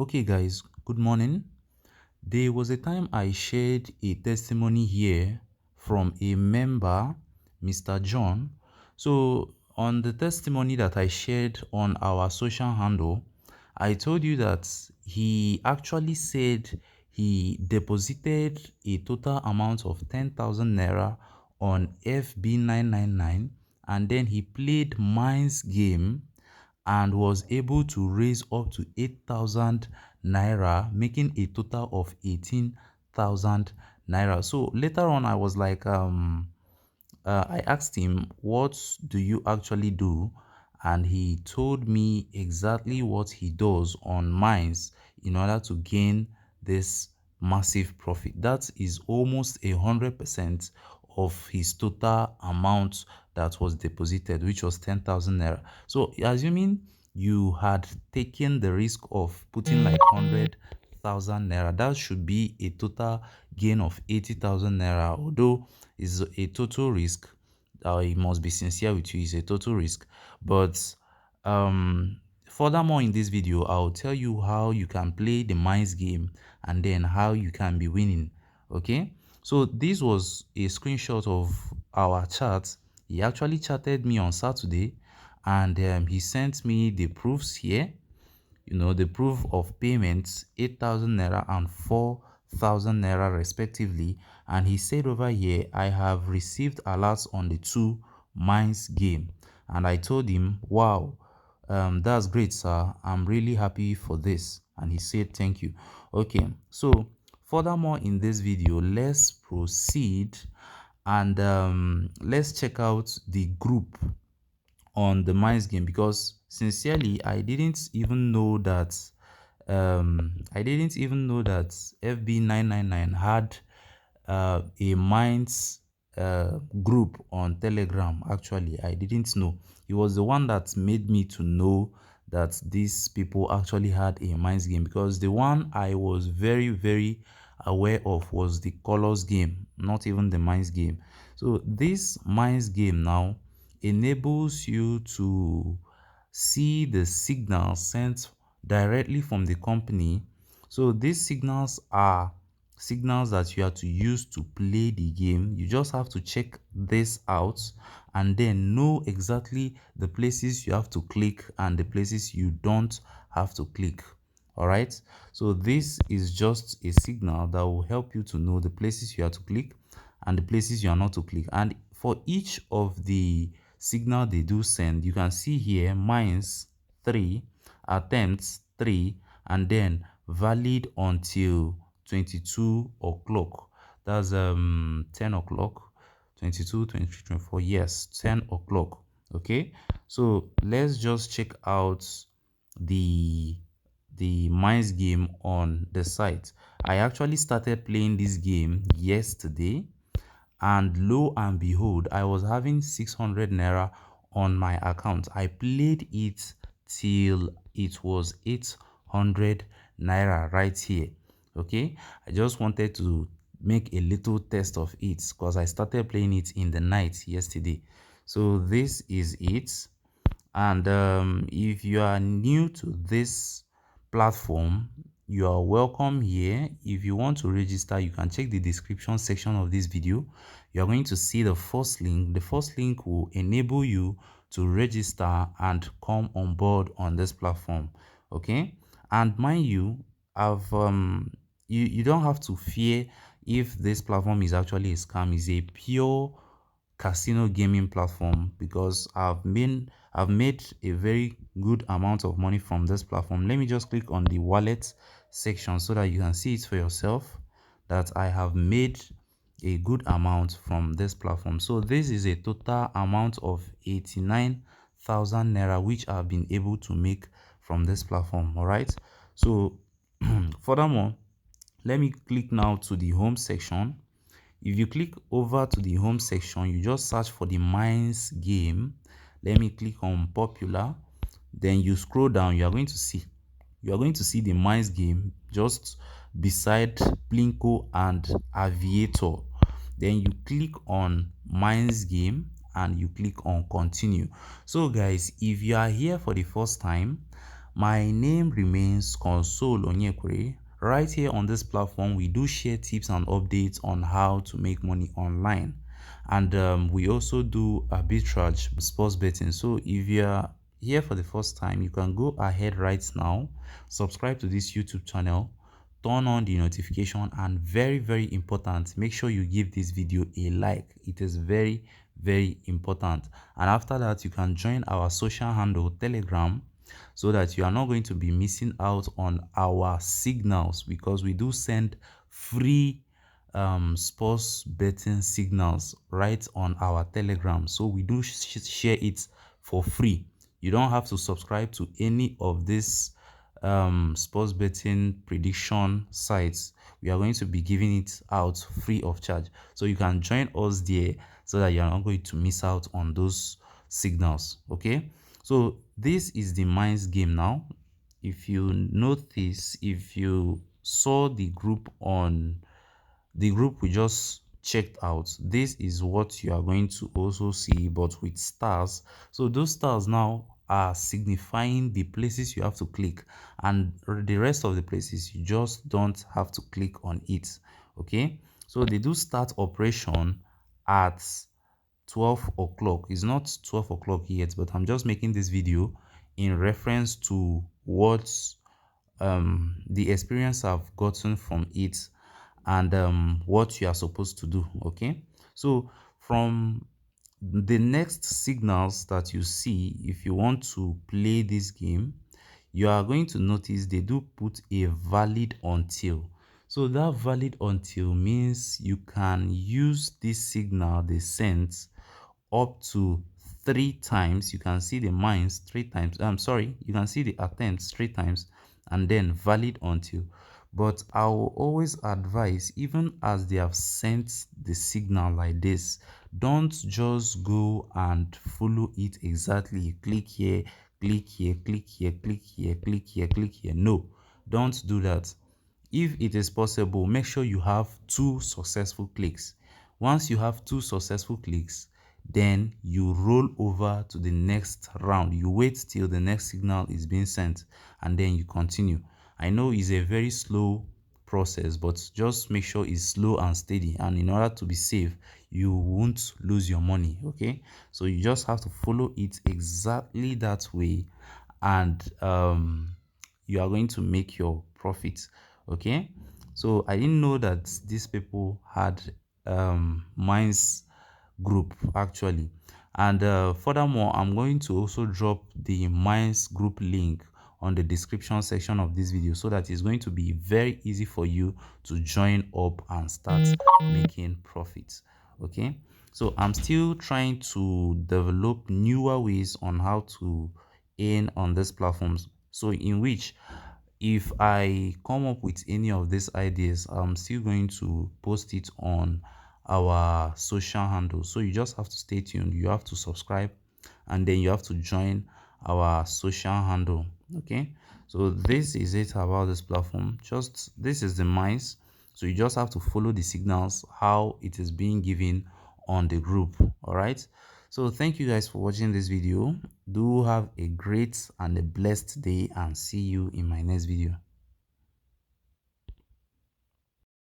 Okay, guys, good morning. There was a time I shared a testimony here from a member, Mr. John. So, on the testimony that I shared on our social handle, I told you that he actually said he deposited a total amount of 10,000 naira on FB999, and then he played Mine's game and was able to raise up to 8,000 naira, making a total of 18,000 naira. So later on, I was like, I asked him, what do you actually do? And he told me exactly what he does on mines in order to gain this massive profit. That is almost 100% of his total amount that was deposited, which was 10,000 naira. So assuming you had taken the risk of putting like 100,000 naira, that should be a total gain of 80,000 naira, although is a total risk. I must be sincere with you, it's a total risk. But furthermore, in this video, I'll tell you how you can play the mines game and then how you can be winning. Okay, so this was a screenshot of our chat. He actually chatted me on Saturday, and he sent me the proofs here. The proof of payments, 8,000 naira and 4,000 naira respectively. And he said over here, I have received alerts on the two mines game. And I told him, wow, that's great, sir. I'm really happy for this. And he said, thank you. Okay, so furthermore, in this video, let's proceed and let's check out the group on the mines game, because sincerely I didn't even know that FB999 had a mines group on Telegram. Actually, I didn't know. He was the one that made me to know that these people actually had a mines game, because the one I was very aware of was the colors game, not even the mines game. So this mines game now enables you to see the signals sent directly from the company. So these signals are signals that you have to use to play the game. You just have to check this out and then know exactly the places you have to click and the places you don't have to click. All right, so this is just a signal that will help you to know the places you have to click and the places you are not to click. And for each of the signal they do send, you can see here mines 3, attempts 3, and then valid until 22 o'clock. That's 10 o'clock, 22, 23, 24. Yes, 10 o'clock. Okay, so let's just check out the mines game on the site. I actually started playing this game yesterday, and lo and behold, I was having 600 naira on my account. I played it till it was 800 naira right here. Okay, I just wanted to make a little test of it because I started playing it in the night yesterday. So this is it. And if you are new to this platform, you are welcome here. If you want to register, you can check the description section of this video. You are going to see the first link. The first link will enable you to register and come on board on this platform. Okay, and mind you, I've you don't have to fear if this platform is actually a scam. It's a pure casino gaming platform, because I've made a very good amount of money from this platform. Let me just click on the wallet section so that you can see it for yourself, that I have made a good amount from this platform. So this is a total amount of 89,000 naira which I've been able to make from this platform. All right, so furthermore, let me click now to the home section. If you click over to the home section, you just search for the mines game. Let me click on popular. Then you scroll down, you are going to see the mines game just beside Plinko and Aviator. Then you click on mines game and you click on continue. So guys, if you are here for the first time, My name remains Console Onyekure. Right here on this platform, we do share tips and updates on how to make money online. And we also do arbitrage sports betting. So if you're here for the first time, you can go ahead right now, subscribe to this YouTube channel, turn on the notification, and very, very important, make sure you give this video a like. It is very, very important. And after that, you can join our social handle Telegram, so that you are not going to be missing out on our signals, because we do send free sports betting signals right on our Telegram. So we do share it for free. You don't have to subscribe to any of these sports betting prediction sites. We are going to be giving it out free of charge, so you can join us there, so that you're not going to miss out on those signals. Okay, so this is the minds game. Now, if you notice, if you saw the group we just checked out, this is what you are going to also see, but with stars. So those stars now are signifying the places you have to click, and the rest of the places you just don't have to click on it. Okay, so they do start operation at 12 o'clock. It's not 12 o'clock yet, but I'm just making this video in reference to what the experience I've gotten from it, and what you are supposed to do. Okay, so from the next signals that you see, if you want to play this game, you are going to notice they do put a valid until. So that valid until means you can use this signal they sent up to 3 times. You can see the mines 3 times. I'm sorry, you can see the attempts 3 times, and then valid until. But I will always advise, even as they have sent the signal like this, don't just go and follow it exactly. Click here, click here, click here, click here, click here, click here. No, don't do that. If it is possible, make sure you have 2 successful clicks. Once you have 2 successful clicks, then you roll over to the next round. You wait till the next signal is being sent, and then you continue. I know it's a very slow process, but just make sure it's slow and steady, and in order to be safe, you won't lose your money. Okay, so you just have to follow it exactly that way, and you are going to make your profit. Okay, so I didn't know that these people had mines group actually. And furthermore, I'm going to also drop the mines group link on the description section of this video, so that it's going to be very easy for you to join up and start making profits. Okay, so I'm still trying to develop newer ways on how to earn on these platforms, so in which, if I come up with any of these ideas, I'm still going to post it on our social handle. So you just have to stay tuned. You have to subscribe, and then you have to join our social handle. Okay, so this is it about this platform. Just this is the mice. So you just have to follow the signals, how it is being given on the group. All right, so thank you guys for watching this video. Do have a great and a blessed day, and see you in my next video.